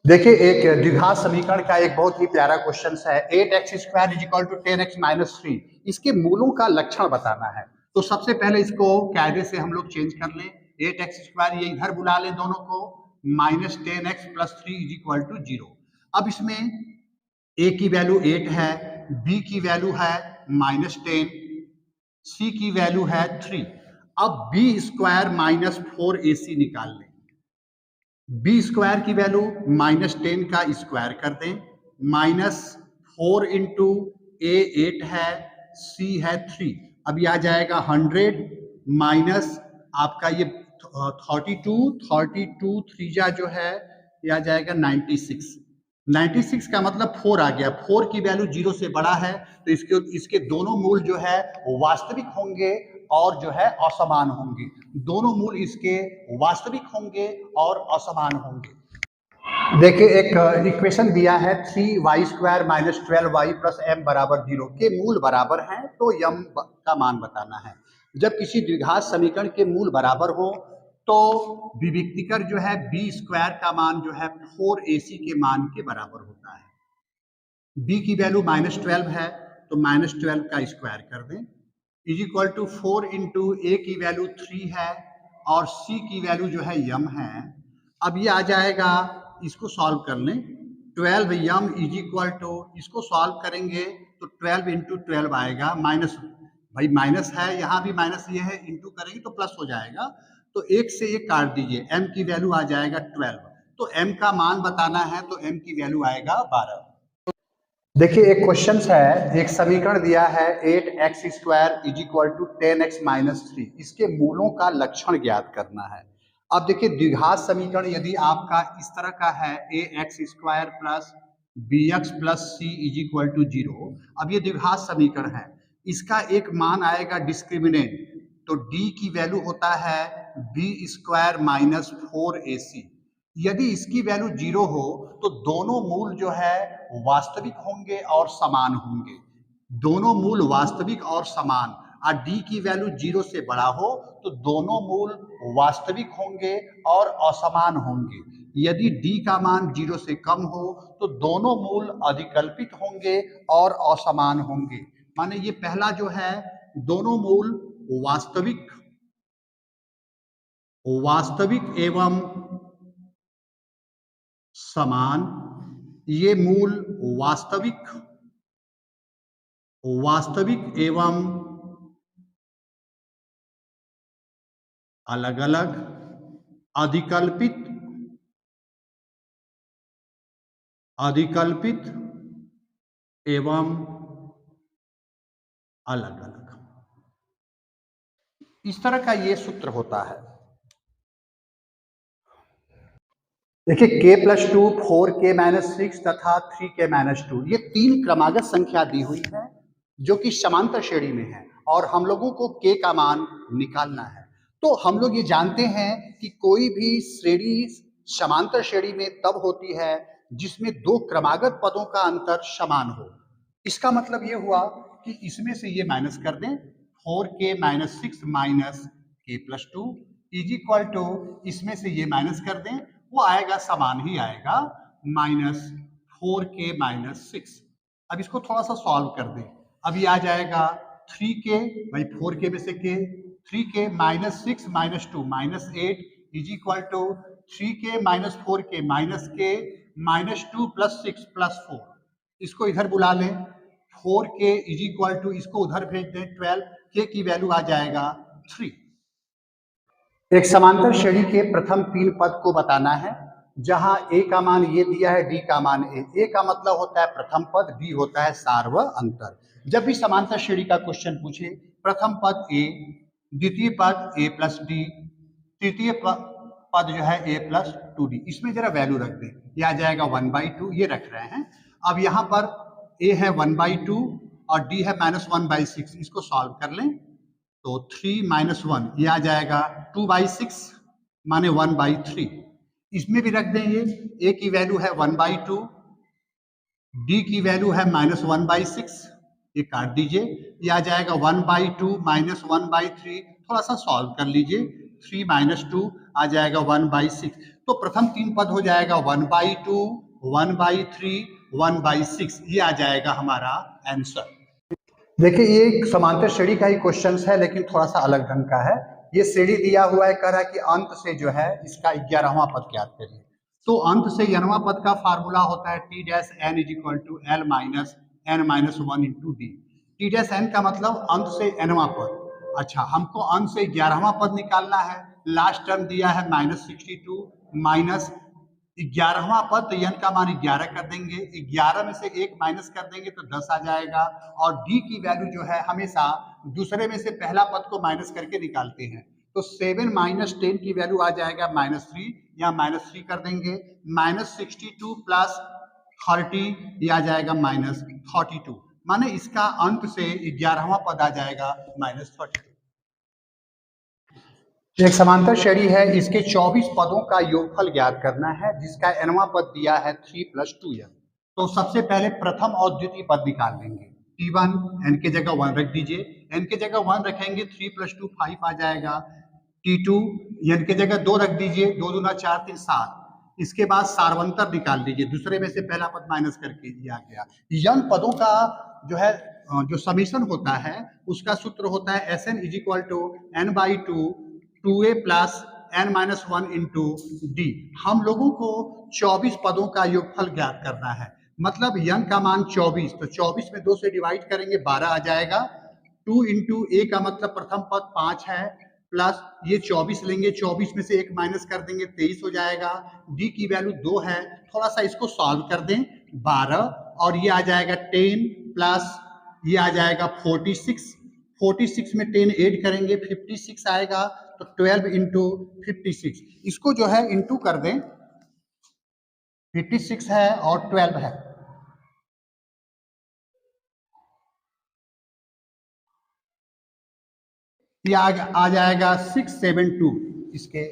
देखिए एक द्विघात समीकरण का एक बहुत ही प्यारा क्वेश्चन है 8x² is equal to 10x minus 3। इसके मूलों का लक्षण बताना है। तो सबसे पहले इसको कायदे से हम लोग चेंज कर लें। 8x² ये इधर बुला लें दोनों को, minus 10x plus 3 is equal to 0। अब इसमें a की वैल्यू 8 है, b की वैल्यू है माइनस 10, c की वैल्यू है 3। अब b² माइनस 4ac निकाल लें। बी स्क्वायर की वैल्यू माइनस 10 का स्क्वायर कर दें, माइनस 4 इंटू ए 8 है, सी है 3। अब ये आ जाएगा 100 माइनस आपका ये 32 थ्रीजा जो है ये आ जाएगा 96। 96 का मतलब 4 आ गया। 4 की वैल्यू 0 से बड़ा है तो इसके दोनों मूल जो है वास्तविक होंगे और जो है असमान होंगे। दोनों मूल इसके वास्तविक होंगे और असमान होंगे। देखिए एक इक्वेशन दिया है 3y² minus 12y plus m बराबर 0 के मूल बराबर हैं तो m का मान बताना है। जब किसी द्विघात समीकरण के मूल बराबर हो तो विविक्तिकर जो है b² का मान जो है 4ac के मान के बराबर होता है। b की वैल्यू माइनस 12 है तो माइनस 12 का स्क्वायर कर दें, इज इक्वल टू 4 इंटू ए की वैल्यू 3 है और सी की वैल्यू जो है यम है। अब ये आ जाएगा, इसको सॉल्व कर लें, 12 यम इज इक्वल टू, इसको सॉल्व करेंगे तो 12 इंटू 12 आएगा, माइनस भाई माइनस है यहाँ भी माइनस, ये है इंटू करेंगे तो प्लस हो जाएगा। तो एक से एक काट दीजिए, m की वैल्यू आ जाएगा 12। तो m का मान बताना है तो m की वैल्यू आएगा 12। देखिए एक क्वेश्चन है, एक समीकरण दिया है 8x² is equal to 10x minus 3। इसके मूलों का लक्षण ज्ञात करना है। अब देखिए द्विघात समीकरण यदि आपका इस तरह का है ax² plus bx plus c is equal to 0। अब ये द्विघात समीकरण है, इसका एक मान आएगा डिस्क्रिमिनेंट, तो d की वैल्यू होता है b² माइनस 4ac। यदि इसकी वैल्यू 0 हो तो दोनों मूल जो है वास्तविक होंगे और समान होंगे। दोनों मूल वास्तविक और समान, और d की वैल्यू 0 से बड़ा हो तो दोनों मूल वास्तविक होंगे और असमान होंगे। यदि d का मान 0 से कम हो तो दोनों मूल अधिकल्पित होंगे और असमान होंगे। माने ये पहला जो है, दोनों मूल वास्तविक एवं समान, ये मूल वास्तविक एवं अलग अलग, अधिकल्पित एवं अलग अलग, इस तरह का ये सूत्र होता है। देखिए k+2, 4k माइनस 6 तथा 3k माइनस 2, ये तीन क्रमागत संख्या दी हुई है जो कि समांतर श्रेणी में है और हम लोगों को k का मान निकालना है। तो हम लोग ये जानते हैं कि कोई भी श्रेणी समांतर श्रेणी में तब होती है जिसमें दो क्रमागत पदों का अंतर समान हो। इसका मतलब ये हुआ कि इसमें से ये माइनस कर दें, 4k minus 6 minus k+2 is equal to, इसमें से ये माइनस कर दें, वो आएगा समान ही आएगा, माइनस 4k माइनस 6। अब इसको थोड़ा सा सॉल्व कर दें, अब ये आ जाएगा 3k, भाई 4k में से k, 3k minus 6 minus 2 minus 8 is equal to 3k minus 4k minus k minus 2 plus 6 plus 4। इसको इधर बुला लें, 4k इज इक्वल टू, इसको उधर भेज दें 12, k की वैल्यू आ जाएगा 3। एक समांतर श्रेणी के प्रथम तीन पद को बताना है, जहां a का मान ये दिया है, d का मान a का मतलब होता है प्रथम पद, d होता है सार व अंतर। जब भी समांतर श्रेणी का क्वेश्चन पूछे, प्रथम पद a, द्वितीय पद a प्लस d, तृतीय पद जो है a प्लस 2d, इसमें जरा वैल्यू रख दें, यह आ जाएगा 1/2, ये रख रहे हैं। अब यहाँ पर a है 1/2 और d है -1/6, इसको सॉल्व कर लें तो 3 माइनस 1 ये आ जाएगा 2/6 माने 1/3। इसमें भी रख दें, ये a की वैल्यू है 1/2, d की वैल्यू है -1/6, ये काट दीजिए, ये आ जाएगा 1/2 माइनस 1/3। थोड़ा सा सॉल्व कर लीजिए, 3 माइनस 2 आ जाएगा 1/6। तो प्रथम 3 पद हो जाएगा 1/2, 1/3, 1/6, ये आ जाएगा हमारा आंसर। देखिए ये एक समांतर श्रेणी का ही क्वेश्चन है, लेकिन थोड़ा सा अलग ढंग का है। ये श्रेणी दिया हुआ है, कह रहा है कि अंत से जो है इसका 11वां पद ज्ञात करिए। तो अंत से 11वां पद का फार्मूला होता है T dash N is equal to L minus N minus 1 into D. T dash N का मतलब अंत से एनवां पद। अच्छा, हमको अंत से 11वां पद निकालना है। लास्ट टर्म दिया है -62 माइनस 11वां पद, तो n का मान 11 कर देंगे, 11 में से 1 माइनस कर देंगे तो 10 आ जाएगा। और d की वैल्यू जो है हमेशा दूसरे में से पहला पद को माइनस करके निकालते हैं। तो 7 माइनस 10 की वैल्यू आ जाएगा -3, या -3 कर देंगे। -62 प्लस 30 ये आ जाएगा -32, माने इसका अंत से 11वां पद आ जाएगा -32। एक समांतर श्रेणी है, इसके 24 पदों का योगफल ज्ञात करना है, जिसका nवां पद दिया है 3 + 2n। तो सबसे पहले प्रथम और द्वितीय पद निकाल लेंगे। t1 n के जगह 1 रख दीजिए, n के जगह 1 रखेंगे 3 + 2 5 आ जाएगा। t2 n के जगह 2 रख दीजिए, 2 दूना 4 3 7। इसके बाद सारवंतर निकाल लीजिए, दूसरे में से पहला पद माइनस करके ये आ गया। n पदों का जो है जो समीशन होता है उसका सूत्र होता है Sn = n/2 2a plus n minus 1 into D. हम लोगों को 24 पदों का योगफल ज्ञात करना है, मतलब n का मान 24, तो 24 में 2 से डिवाइड करेंगे 12 आ जाएगा। 2 इंटू ए का मतलब प्रथम पद 5 है, प्लस ये 24 लेंगे, 24 में से 1 माइनस कर देंगे 23 हो जाएगा। डी की वैल्यू 2 है, थोड़ा सा इसको सॉल्व कर दें 12, और ये आ जाएगा 10 प्लस ये आ जाएगा 46। 46 में 10 ऐड करेंगे 56 आएगा। तो 12 इंटू 56, इसको जो है इंटू कर दें, 56 है और 12 है, ये आ जाएगा 672 इसके